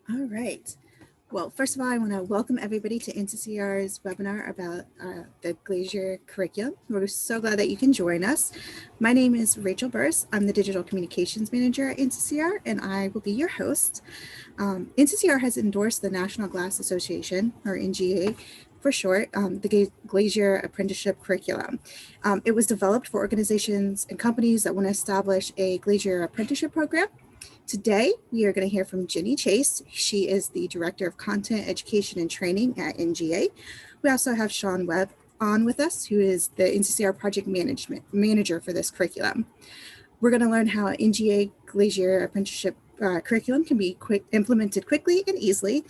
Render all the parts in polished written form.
All right. Well, first of all, I want to welcome everybody to NCCER's webinar about the Glazier Curriculum. We're so glad that you can join us. My name is Rachel Burris. I'm the Digital Communications Manager at NCCER, and I will be your host. NCCER has endorsed the National Glass Association, or NGA for short, the Glazier Apprenticeship Curriculum. It was developed for organizations and companies that want to establish a Glazier Apprenticeship program. Today, we are going to hear from Jenni Chase. She is the Director of Content, Education, and Training at NGA. We also have Sean Webb on with us, who is the NCCER Project Management Manager for this curriculum. We're going to learn how NGA Glazier Apprenticeship Curriculum can be implemented quickly and easily.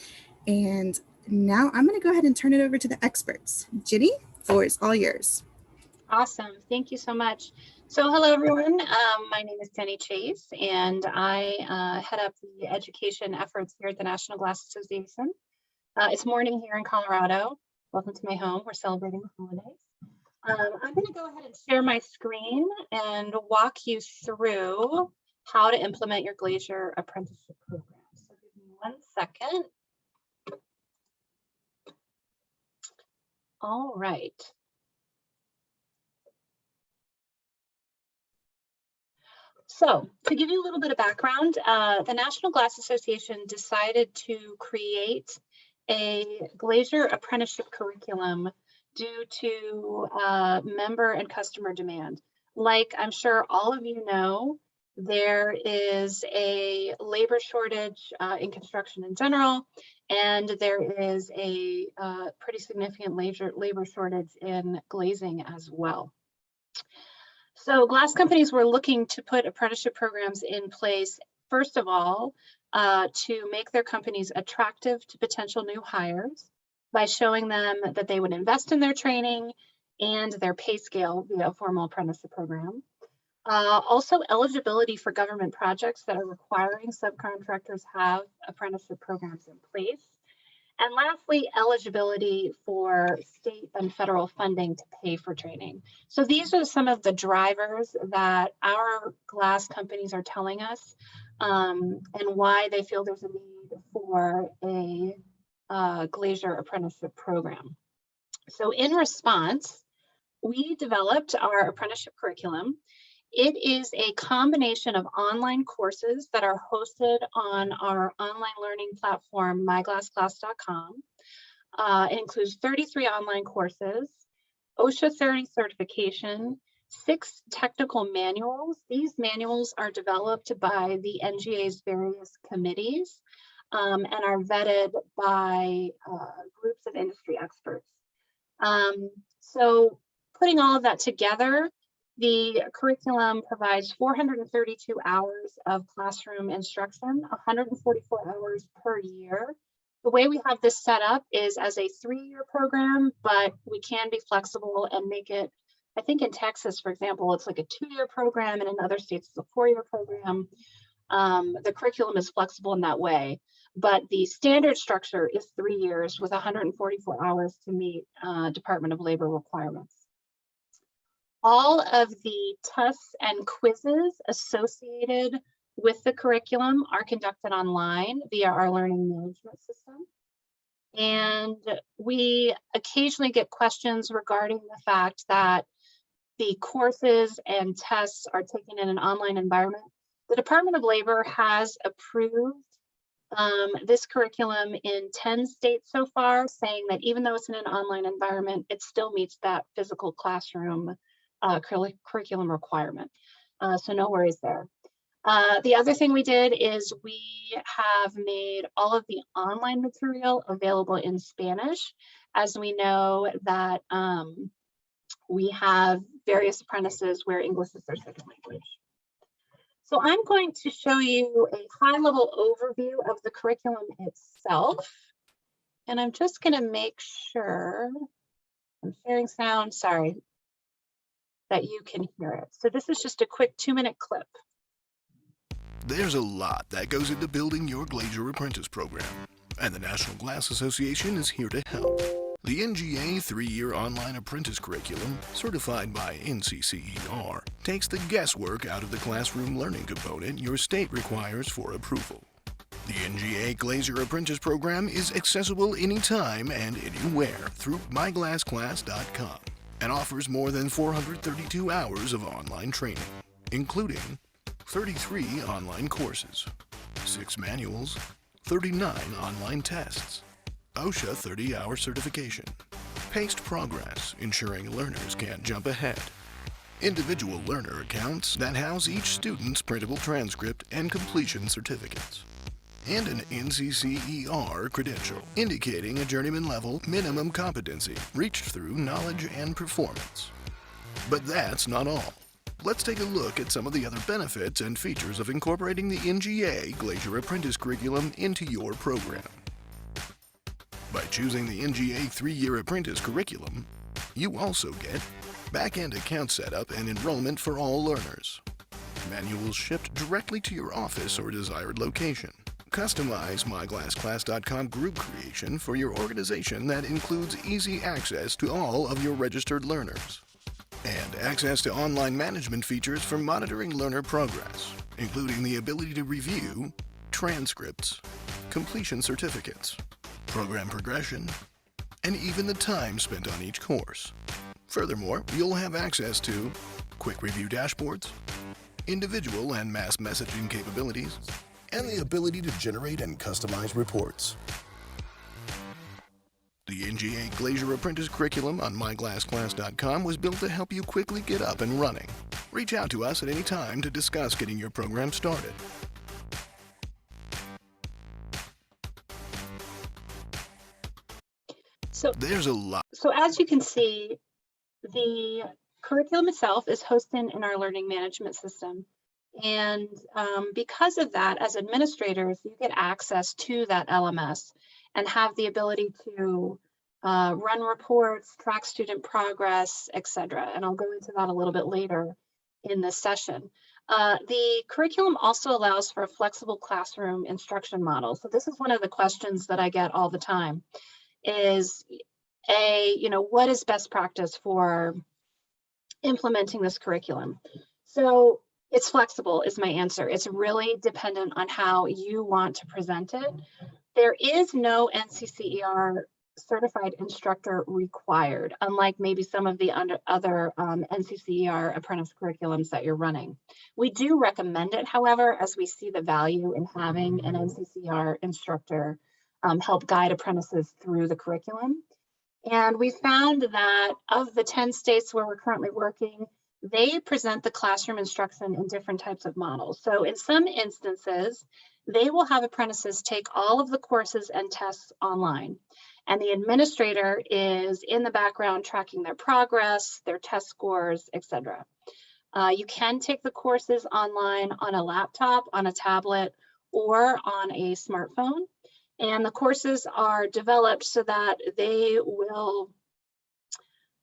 And now I'm going to go ahead and turn it over to the experts. Jenni, the floor is all yours. Awesome. Thank you so much. So hello, everyone. My name is Jenni Chase, and I head up the education efforts here at the National Glass Association. It's morning here in Colorado. Welcome to my home. We're celebrating the holidays. I'm going to go ahead and share my screen and walk you through how to implement your Glazier Apprenticeship program. So give me 1 second. All right. So to give you a little bit of background, the National Glass Association decided to create a Glazier Apprenticeship Curriculum due to member and customer demand. Like I'm sure all of you know, there is a labor shortage in construction in general, and there is a pretty significant labor shortage in glazing as well. So glass companies were looking to put apprenticeship programs in place, first of all, to make their companies attractive to potential new hires by showing them that they would invest in their training and their pay scale via a formal apprenticeship program. Also, eligibility for government projects that are requiring subcontractors have apprenticeship programs in place. And lastly, eligibility for state and federal funding to pay for training. So these are some of the drivers that our glass companies are telling us and why they feel there's a need for a Glazier apprenticeship program. So in response, we developed our apprenticeship curriculum. It is a combination of online courses that are hosted on our online learning platform, myglassclass.com. It includes 33 online courses, Osha 30 certification, 6 technical manuals. These manuals are developed by the NGA's various committees and are vetted by groups of industry experts. So putting all of that together, the curriculum provides 432 hours of classroom instruction, 144 hours per year. The way we have this set up is as a 3-year program, but we can be flexible and make it, I think in Texas, for example, it's like a 2-year program, and in other states, it's a 4-year program. The curriculum is flexible in that way, but the standard structure is 3 years with 144 hours to meet Department of Labor requirements. All of the tests and quizzes associated with the curriculum are conducted online via our learning management system. And we occasionally get questions regarding the fact that the courses and tests are taken in an online environment. The Department of Labor has approved this curriculum in 10 states so far, saying that even though it's in an online environment, it still meets that physical classroom curriculum requirement. So no worries there. The other thing we did is we have made all of the online material available in Spanish, as we know that we have various apprentices where English is their second language. So I'm going to show you a high-level overview of the curriculum itself. And I'm just going to make sure I'm sharing sound, sorry, that you can hear it. So this is just a quick 2-minute clip. There's a lot that goes into building your Glazier Apprentice program, and the National Glass Association is here to help. The NGA 3-year online apprentice curriculum, certified by NCCER, takes the guesswork out of the classroom learning component your state requires for approval. The NGA Glazier Apprentice Program is accessible anytime and anywhere through myglassclass.com and offers more than 432 hours of online training, including 33 online courses, 6 manuals, 39 online tests, Osha 30-hour certification, paced progress, ensuring learners can't jump ahead, individual learner accounts that house each student's printable transcript and completion certificates, and an NCCER credential, indicating a journeyman level minimum competency reached through knowledge and performance. But that's not all. Let's take a look at some of the other benefits and features of incorporating the NGA Glazier Apprentice Curriculum into your program. By choosing the NGA 3-year Apprentice Curriculum, you also get back-end account setup and enrollment for all learners, manuals shipped directly to your office or desired location, customize myglassclass.com group creation for your organization that includes easy access to all of your registered learners, and access to online management features for monitoring learner progress, including the ability to review transcripts, completion certificates, program progression, and even the time spent on each course. Furthermore, you'll have access to quick review dashboards, individual and mass messaging capabilities, and the ability to generate and customize reports. The NGA Glazier Apprentice Curriculum on myglassclass.com was built to help you quickly get up and running. Reach out to us at any time to discuss getting your program started. There's a lot. So as you can see, the curriculum itself is hosted in our learning management system. And because of that, as administrators, you get access to that LMS and have the ability to run reports, track student progress, etc. And I'll go into that a little bit later in this session. The curriculum also allows for a flexible classroom instruction model. So this is one of the questions that I get all the time is, what is best practice for implementing this curriculum? So it's flexible is my answer. It's really dependent on how you want to present it. There is no NCCER certified instructor required, unlike maybe some of the other NCCER apprentice curriculums that you're running. We do recommend it, however, as we see the value in having an NCCER instructor help guide apprentices through the curriculum. And we found that of the 10 states where we're currently working, they present the classroom instruction in different types of models. So in some instances, they will have apprentices take all of the courses and tests online. And the administrator is in the background tracking their progress, their test scores, etc. You can take the courses online on a laptop, on a tablet, or on a smartphone. And the courses are developed so that they will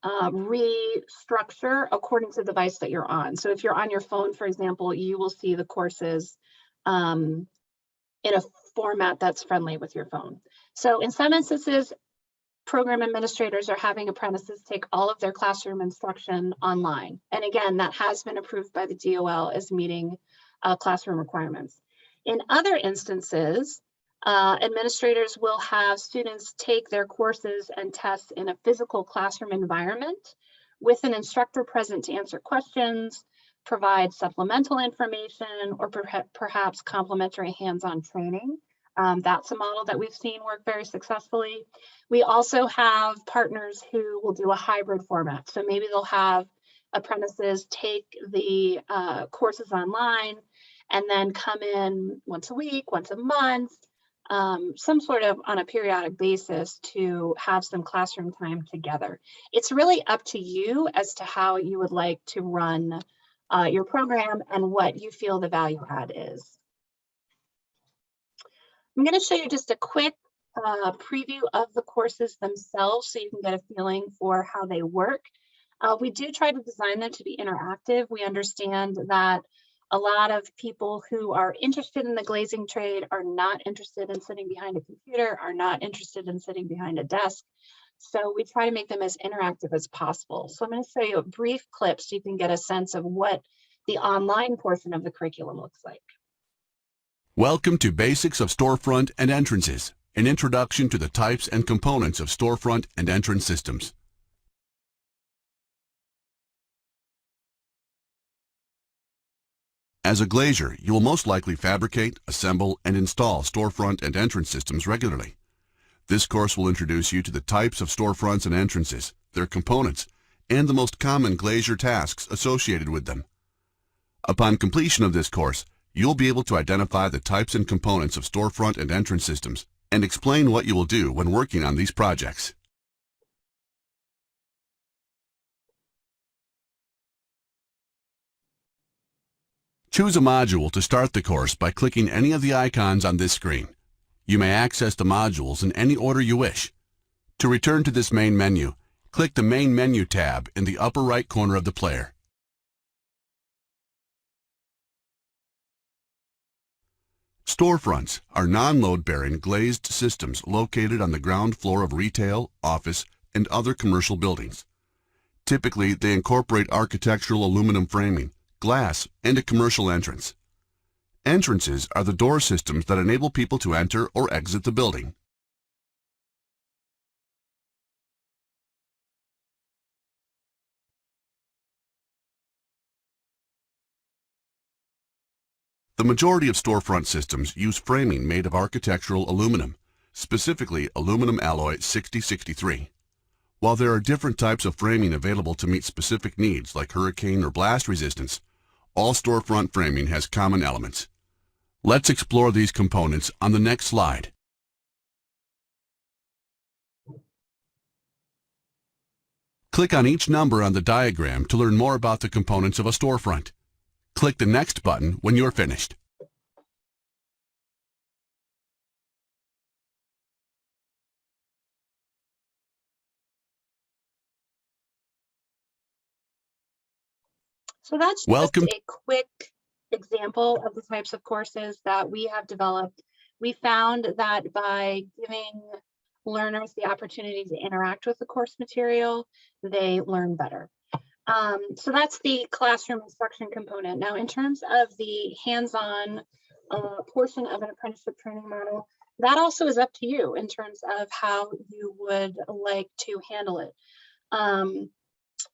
restructure according to the device that you're on. So if you're on your phone, for example, you will see the courses in a format that's friendly with your phone. So in some instances, program administrators are having apprentices take all of their classroom instruction online. And again, that has been approved by the DOL as meeting classroom requirements. In other instances, administrators will have students take their courses and tests in a physical classroom environment with an instructor present to answer questions, provide supplemental information, or perhaps complementary hands-on training. That's a model that we've seen work very successfully. We also have partners who will do a hybrid format. So maybe they'll have apprentices take the courses online and then come in once a week, once a month, some sort of on a periodic basis to have some classroom time together. It's really up to you as to how you would like to run your program and what you feel the value add is. I'm going to show you just a quick preview of the courses themselves so you can get a feeling for how they work. We do try to design them to be interactive. We understand that a lot of people who are interested in the glazing trade are not interested in sitting behind a computer, are not interested in sitting behind a desk. So we try to make them as interactive as possible. So I'm going to show you a brief clip so you can get a sense of what the online portion of the curriculum looks like. Welcome to Basics of Storefront and Entrances, an introduction to the types and components of storefront and entrance systems. As a glazier, you will most likely fabricate, assemble, and install storefront and entrance systems regularly. This course will introduce you to the types of storefronts and entrances, their components, and the most common glazier tasks associated with them. Upon completion of this course, you'll be able to identify the types and components of storefront and entrance systems and explain what you will do when working on these projects. Choose a module to start the course by clicking any of the icons on this screen. You may access the modules in any order you wish. To return to this main menu, click the Main Menu tab in the upper right corner of the player. Storefronts are non-load-bearing glazed systems located on the ground floor of retail, office, and other commercial buildings. Typically, they incorporate architectural aluminum framing, glass, and a commercial entrance. Entrances are the door systems that enable people to enter or exit the building. The majority of storefront systems use framing made of architectural aluminum, specifically aluminum alloy 6063. While there are different types of framing available to meet specific needs like hurricane or blast resistance, all storefront framing has common elements. Let's explore these components on the next slide. Click on each number on the diagram to learn more about the components of a storefront. Click the Next button when you're finished. So that's Welcome. just a quick example of the types of courses that we have developed. We found that by giving learners the opportunity to interact with the course material, they learn better. So that's the classroom instruction component. Now, in terms of the hands-on portion of an apprenticeship training model, that also is up to you in terms of how you would like to handle it.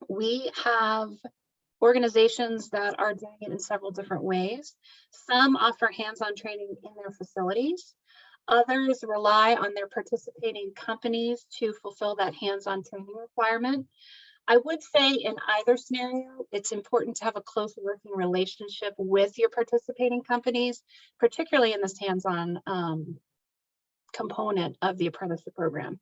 We have organizations that are doing it in several different ways. Some offer hands-on training in their facilities. Others rely on their participating companies to fulfill that hands-on training requirement. I would say in either scenario, it's important to have a close working relationship with your participating companies, particularly in this hands-on component of the apprenticeship program.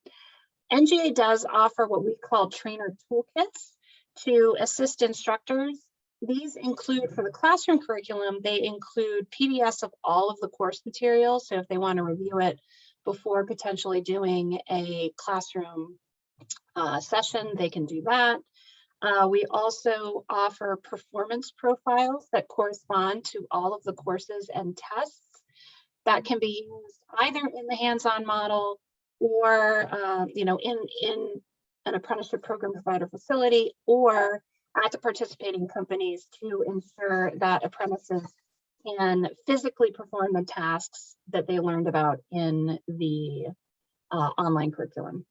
NGA does offer what we call trainer toolkits to assist instructors. These include, for the classroom curriculum, they include PDFs of all of the course materials. So if they want to review it before potentially doing a classroom session, they can do that. We also offer performance profiles that correspond to all of the courses and tests that can be used either in the hands-on model or in an apprenticeship program provider facility or at the participating companies to ensure that apprentices can physically perform the tasks that they learned about in the online curriculum.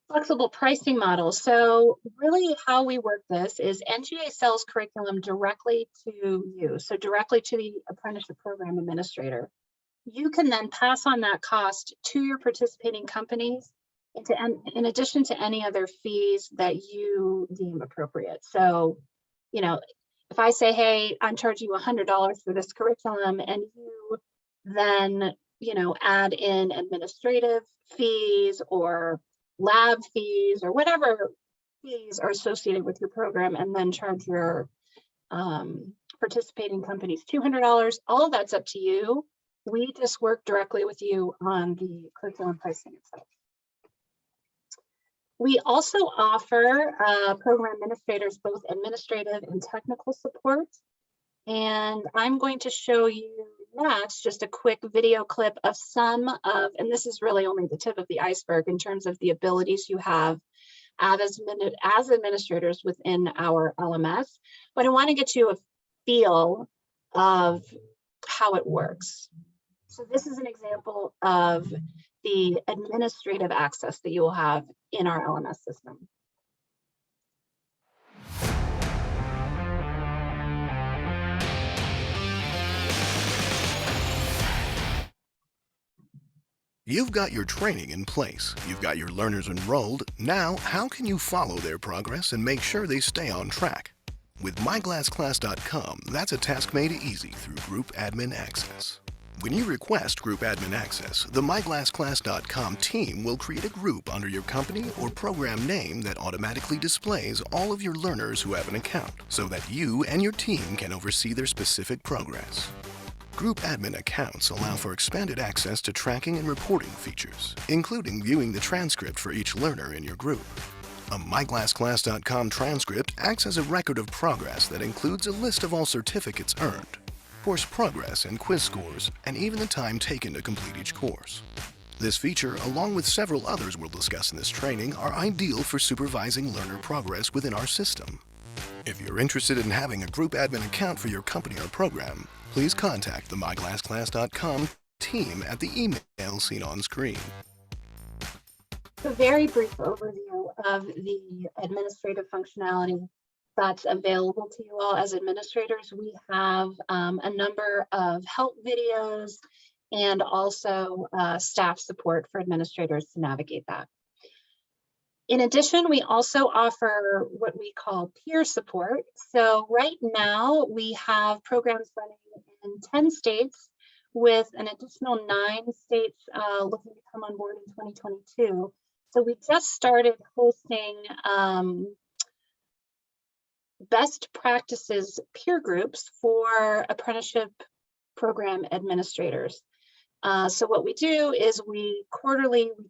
Flexible pricing model. So really how we work this is NGA sells curriculum directly to you, so directly to the apprenticeship program administrator. You can then pass on that cost to your participating companies in addition to any other fees that you deem appropriate. So, if I say, hey, I'm charging you $100 for this curriculum, and you then, add in administrative fees or lab fees or whatever fees are associated with your program, and then charge your participating companies $200, all of that's up to you. We just work directly with you on the curriculum pricing itself. We also offer program administrators both administrative and technical support. And I'm going to show you next just a quick video clip of and this is really only the tip of the iceberg in terms of the abilities you have as administrators within our LMS. But I want to get you a feel of how it works. So this is an example of the administrative access that you will have in our LMS system. You've got your training in place. You've got your learners enrolled. Now, how can you follow their progress and make sure they stay on track? With myglassclass.com, that's a task made easy through Group Admin Access. When you request Group Admin Access, the myglassclass.com team will create a group under your company or program name that automatically displays all of your learners who have an account, so that you and your team can oversee their specific progress. Group admin accounts allow for expanded access to tracking and reporting features, including viewing the transcript for each learner in your group. A myglassclass.com transcript acts as a record of progress that includes a list of all certificates earned, course progress and quiz scores, and even the time taken to complete each course. This feature, along with several others we'll discuss in this training, are ideal for supervising learner progress within our system. If you're interested in having a group admin account for your company or program, please contact the myglassclass.com team at the email seen on screen. A very brief overview of the administrative functionality that's available to you all as administrators. We have a number of help videos and also staff support for administrators to navigate that. In addition, we also offer what we call peer support. So right now we have programs running in 10 states with an additional 9 states looking to come on board in 2022. So we just started hosting best practices peer groups for apprenticeship program administrators. So what we do is we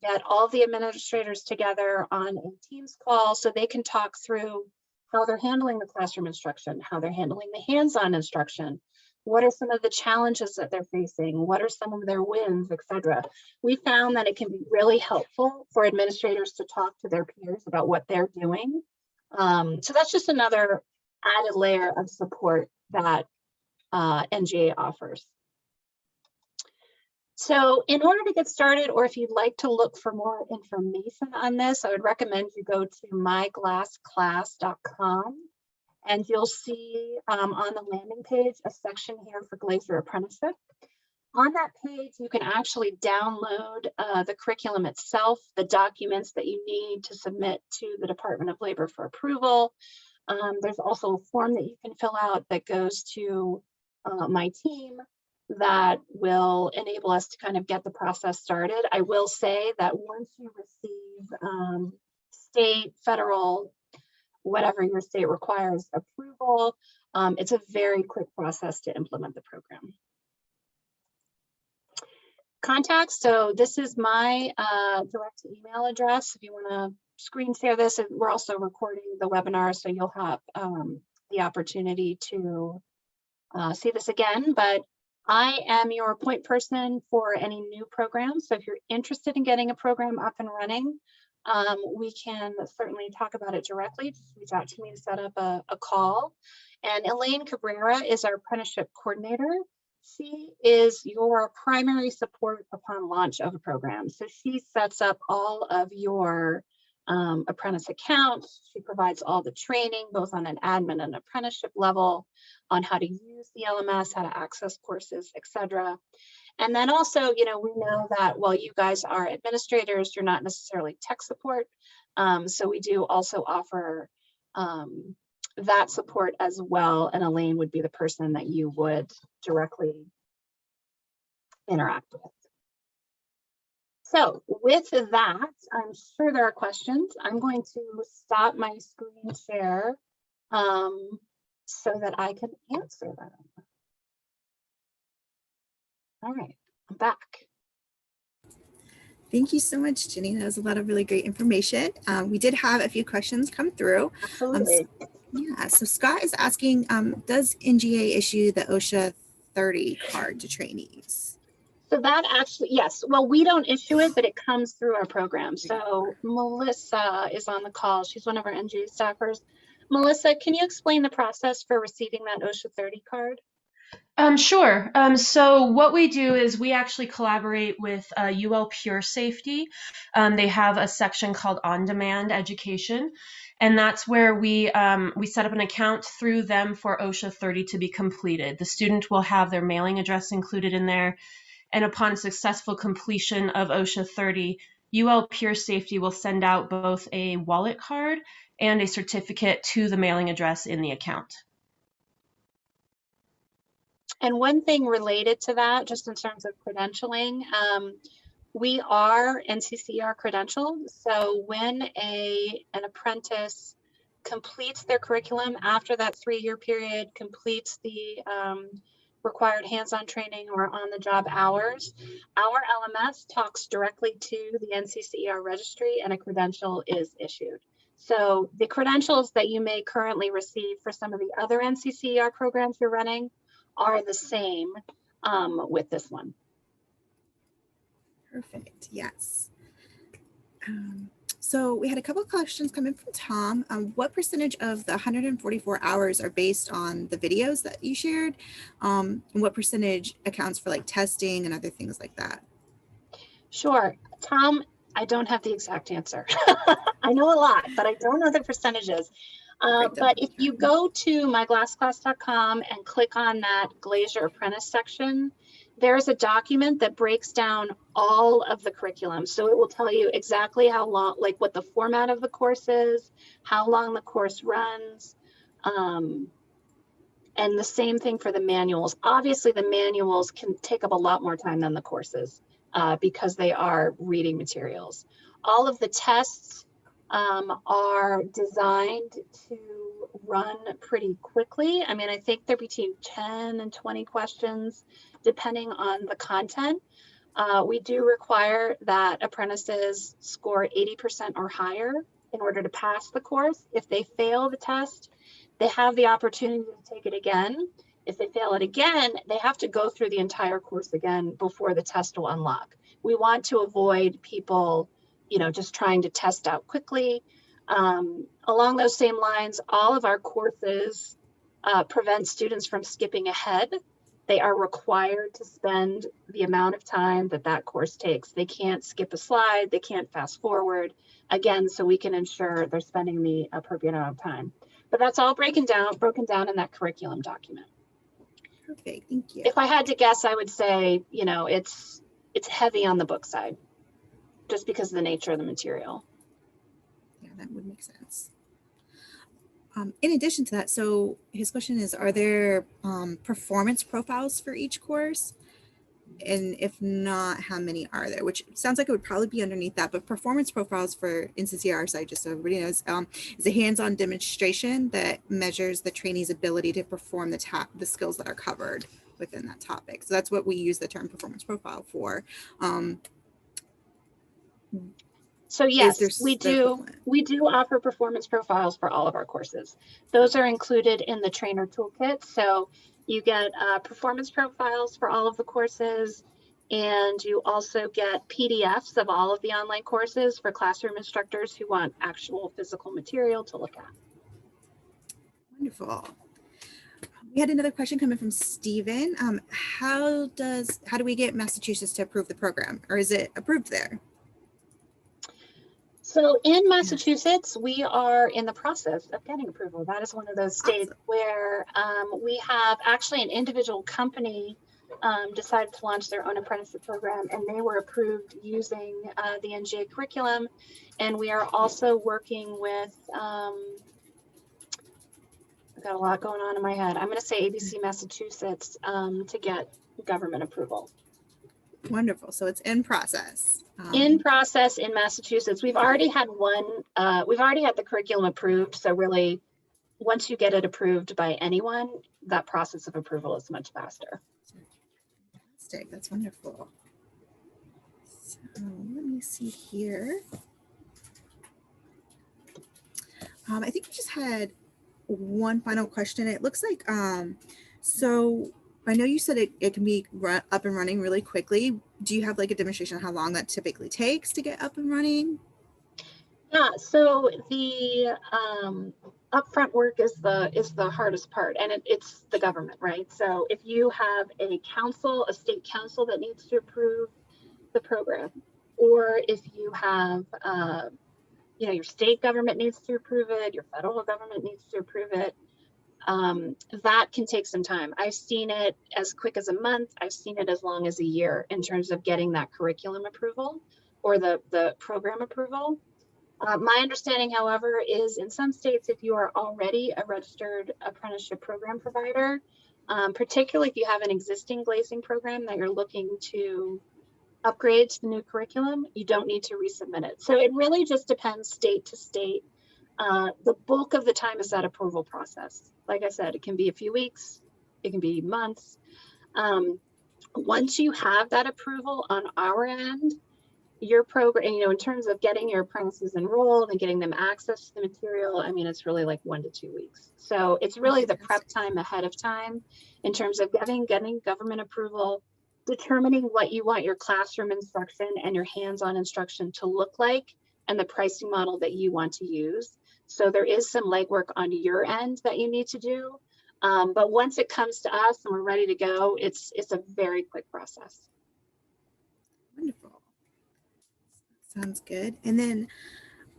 get all the administrators together on a Teams call so they can talk through how they're handling the classroom instruction, how they're handling the hands-on instruction, what are some of the challenges that they're facing, what are some of their wins, etc. We found that it can be really helpful for administrators to talk to their peers about what they're doing. So that's just another added layer of support that NGA offers. So in order to get started, or if you'd like to look for more information on this, I would recommend you go to myglassclass.com and you'll see on the landing page a section here for Glazier Apprenticeship. On that page, you can actually download the curriculum itself, the documents that you need to submit to the Department of Labor for approval. There's also a form that you can fill out that goes to my team that will enable us to kind of get the process started. I will say that once you receive state, federal, whatever your state requires approval, it's a very quick process to implement the program. Contacts, so this is my direct email address. If you want to screen share this, and we're also recording the webinar, so you'll have the opportunity to see this again, but I am your point person for any new programs. So if you're interested in getting a program up and running, we can certainly talk about it directly. Just reach out to me to set up a call. And Elaine Cabrera is our apprenticeship coordinator. She is your primary support upon launch of a program. So she sets up all of your apprentice accounts. She provides all the training, both on an admin and apprenticeship level, on how to use the LMS, how to access courses, etc. And then also, you know, we know that while you guys are administrators, you're not necessarily tech support. So we do also offer that support as well. And Elaine would be the person that you would directly interact with. So with that, I'm sure there are questions. I'm going to stop my screen share so that I can answer them. All right, I'm back. Thank you so much, Jenny. That was a lot of really great information. We did have a few questions come through. Absolutely. So Scott is asking, does NGA issue the Osha 30 card to trainees? So that actually, yes. Well, we don't issue it, but it comes through our program. So Melissa is on the call. She's one of our NGA staffers. Melissa, can you explain the process for receiving that Osha 30 card? Sure. So what we do is we actually collaborate with UL Pure Safety. They have a section called On-Demand Education, and that's where we set up an account through them for OSHA 30 to be completed. The student will have their mailing address included in there, and upon successful completion of OSHA 30, UL Pure Safety will send out both a wallet card and a certificate to the mailing address in the account. And one thing related to that, just in terms of credentialing, we are NCCER credentialed. So when an apprentice completes their curriculum after that 3-year period, completes the required hands-on training or on-the-job hours, our LMS talks directly to the NCCER registry and a credential is issued. So the credentials that you may currently receive for some of the other NCCER programs you're running are the same with this one. Perfect. Yes. So we had a couple of questions come in from Tom. What percentage of the 144 hours are based on the videos that you shared? And what percentage accounts for like testing and other things like that? Sure. Tom, I don't have the exact answer. I know a lot, but I don't know the percentages. But if you go to myglassclass.com and click on that Glazier Apprentice section, there's a document that breaks down all of the curriculum. So it will tell you exactly how long, like what the format of the course is, how long the course runs, and the same thing for the manuals. Obviously, the manuals can take up a lot more time than the courses because they are reading materials. All of the tests are designed to run pretty quickly. I mean, I think they're between 10 and 20 questions, depending on the content. We do require that apprentices score 80% or higher in order to pass the course. If they fail the test, they have the opportunity to take it again. If they fail it again, they have to go through the entire course again before the test will unlock. We want to avoid people, just trying to test out quickly. Along those same lines, all of our courses prevent students from skipping ahead. They are required to spend the amount of time that course takes. They can't skip a slide, they can't fast forward, again, so we can ensure they're spending the appropriate amount of time. But that's all broken down in that curriculum document. Perfect, thank you. If I had to guess, I would say, it's heavy on the book side, just because of the nature of the material. Yeah, that would make sense. In addition to that, so his question is, are there performance profiles for each course? And if not, how many are there? Which sounds like it would probably be underneath that, but performance profiles for NCCER side, just so everybody knows, is a hands-on demonstration that measures the trainee's ability to perform the skills that are covered within that topic. So that's what we use the term performance profile for. So yes, we do offer performance profiles for all of our courses. Those are included in the trainer toolkit. So you get performance profiles for all of the courses, and you also get PDFs of all of the online courses for classroom instructors who want actual physical material to look at. Wonderful. We had another question coming from Stephen. How do we get Massachusetts to approve the program, or is it approved there? So in Massachusetts, we are in the process of getting approval. That is one of those states where we have actually an individual company decided to launch their own apprenticeship program, and they were approved using the NGA curriculum. And we are also working with, I've got a lot going on in my head. I'm going to say ABC Massachusetts to get government approval. Wonderful. So it's in process. In process in Massachusetts. We've already had we've already had the curriculum approved. So really, once you get it approved by anyone, that process of approval is much faster. Fantastic. That's wonderful. So let me see here. I think we just had one final question. It looks like, so I know you said it can be up and running really quickly. Do you have like a demonstration on how long that typically takes to get up and running? Yeah, so the upfront work is the hardest part, and it's the government, right? So if you have a council, a state council that needs to approve the program, or if you have your state government needs to approve it, your federal government needs to approve it, that can take some time. I've seen it as quick as a month. I've seen it as long as a year in terms of getting that curriculum approval or the program approval. My understanding, however, is in some states, if you are already a registered apprenticeship program provider, particularly if you have an existing glazing program that you're looking to upgrade to the new curriculum, you don't need to resubmit it. So it really just depends state to state. The bulk of the time is that approval process. Like I said, it can be a few weeks, it can be months. Once you have that approval on our end, your program, in terms of getting your apprentices enrolled and getting them access to the material, I mean, it's really like 1 to 2 weeks. So it's really the prep time ahead of time in terms of getting government approval, determining what you want your classroom instruction and your hands-on instruction to look like, and the pricing model that you want to use. So there is some legwork on your end that you need to do. But once it comes to us and we're ready to go, it's a very quick process. Wonderful. Sounds good. And then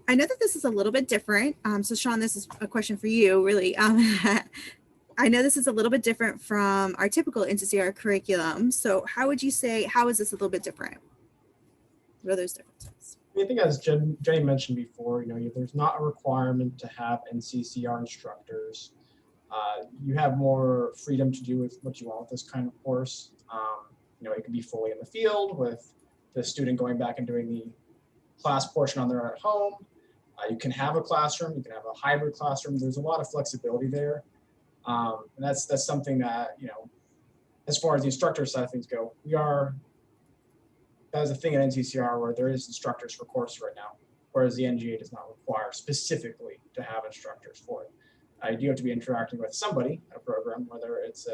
I know that this is a little bit different. So Sean, this is a question for you, really. I know this is a little bit different from our typical NCCER curriculum. So how would you say, how is this a little bit different? What are those differences? I think as Jenny mentioned before, there's not a requirement to have NCCER instructors. You have more freedom to do with what you want with this kind of course. It can be fully in the field with the student going back and doing the class portion on their own at home. You can have a classroom, you can have a hybrid classroom. There's a lot of flexibility there. And that's something that, as far as the instructor side of things go, that is a thing at NCCER where there is instructors for courses right now, whereas the NGA does not require specifically to have instructors for it. You do have to be interacting with somebody at a program, whether it's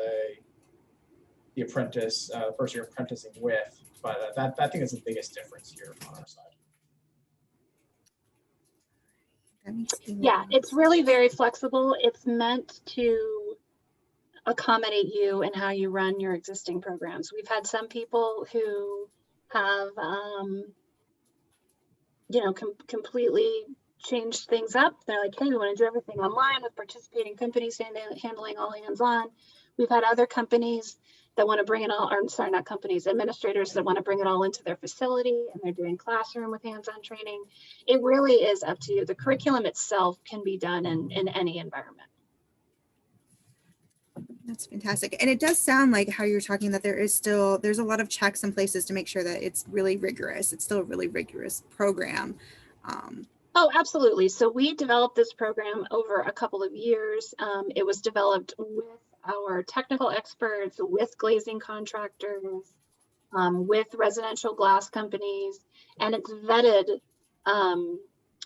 the apprentice, the person you're apprenticing with, but that I think is the biggest difference here on our side. Yeah, it's really very flexible. It's meant to accommodate you and how you run your existing programs. We've had some people who have, completely changed things up. They're like, hey, we want to do everything online with participating companies handling all hands on. We've had other companies that want to bring it all, or sorry, not companies, administrators that want to bring it all into their facility, and they're doing classroom with hands-on training. It really is up to you. The curriculum itself can be done in any environment. That's fantastic. And it does sound like how you're talking that there's a lot of checks in places to make sure that it's really rigorous. It's still a really rigorous program. Oh, absolutely. So we developed this program over a couple of years. It was developed with our technical experts, with glazing contractors, with residential glass companies, and it's vetted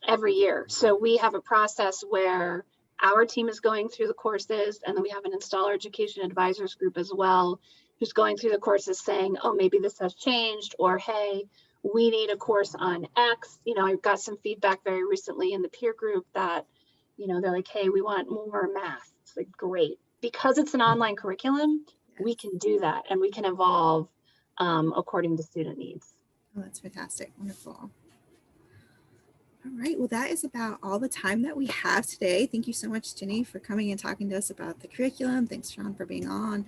every year. So we have a process where our team is going through the courses, and then we have an installer education advisors group as well, who's going through the courses saying, oh, maybe this has changed, or hey, we need a course on X. I've got some feedback very recently in the peer group that, they're like, hey, we want more math. It's like, great. Because it's an online curriculum, we can do that, and we can evolve according to student needs. Oh, that's fantastic. Wonderful. All right. Well, that is about all the time that we have today. Thank you so much, Jenny, for coming and talking to us about the curriculum. Thanks, Sean, for being on.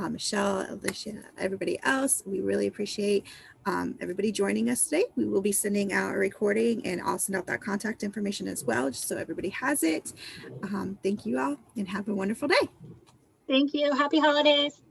Michelle, Alicia, everybody else. We really appreciate everybody joining us today. We will be sending out a recording, and I'll send out that contact information as well, just so everybody has it. Thank you all, and have a wonderful day. Thank you. Happy holidays.